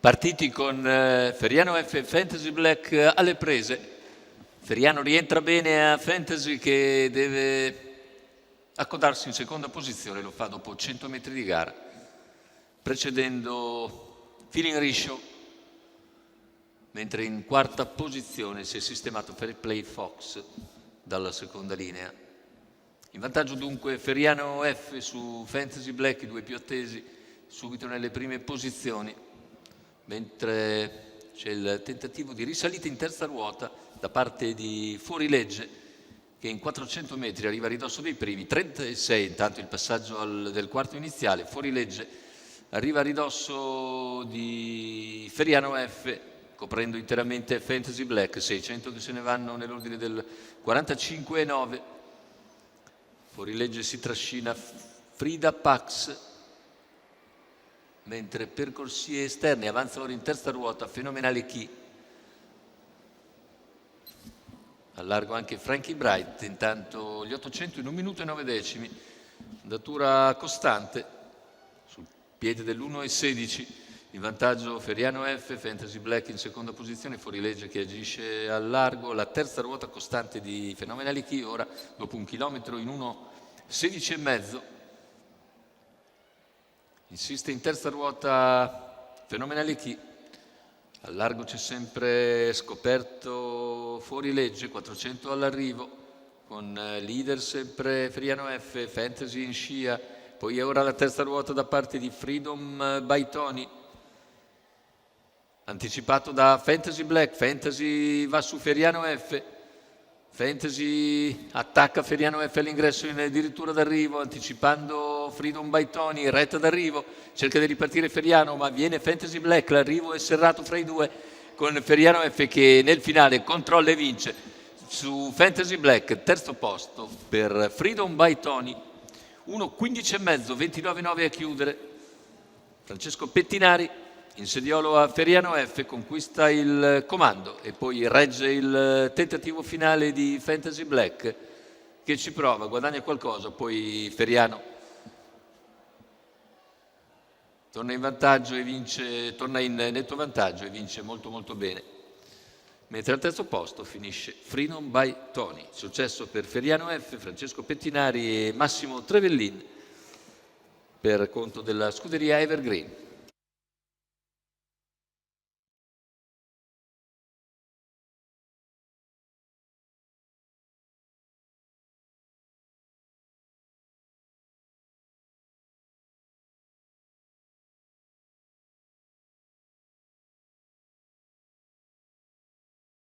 Partiti con Feriano F e Fantasy Black alle prese. Feriano rientra bene a Fantasy che deve accodarsi in seconda posizione, lo fa dopo 100 metri di gara, precedendo Feeling Riscio, mentre in quarta posizione si è sistemato Fair Play Fox dalla seconda linea. In vantaggio dunque Feriano F su Fantasy Black, i due più attesi, subito nelle prime posizioni, mentre c'è il tentativo di risalita in terza ruota da parte di Fuorilegge, che in 400 metri arriva a ridosso dei primi, 36 intanto il passaggio del quarto iniziale. Fuorilegge arriva a ridosso di Feriano F, coprendo interamente Fantasy Black, 600 che se ne vanno nell'ordine del 45,9. Fuorilegge si trascina Frida Pax, mentre per corsie esterne avanza ora in terza ruota Fenomenale Chi. A largo anche Frankie Bright, intanto gli 800 in 1 minuto e 9 decimi, andatura costante sul piede dell'1,16, in vantaggio Feriano F, Fantasy Black in seconda posizione, Fuorilegge che agisce al largo, la terza ruota costante di Fenomenale Chi, ora dopo 1 chilometro in 1,16 e mezzo. Insiste in terza ruota Fenomenale Chi, al largo c'è sempre Scoperto Fuorilegge, 400 all'arrivo, con leader sempre Feriano F, Fantasy in scia, poi ora la terza ruota da parte di Freedom by Tony, anticipato da Fantasy Black. Fantasy va su Feriano F, Fantasy attacca Feriano F all'ingresso in addirittura d'arrivo, anticipando Freedom by Tony, retta d'arrivo, cerca di ripartire Feriano, ma viene Fantasy Black, l'arrivo è serrato fra i due, con Feriano F che nel finale controlla e vince. Su Fantasy Black, terzo posto per Freedom by Tony, 1,15 e mezzo, 29,9 a chiudere. Francesco Pettinari, insediolo a Feriano F, conquista il comando e poi regge il tentativo finale di Fantasy Black, che ci prova, guadagna qualcosa, poi Feriano torna in vantaggio e vince, torna in netto vantaggio e vince molto molto bene. Mentre al terzo posto finisce Freedom by Tony. Successo per Feriano F, Francesco Pettinari e Massimo Trevellin per conto della scuderia Evergreen.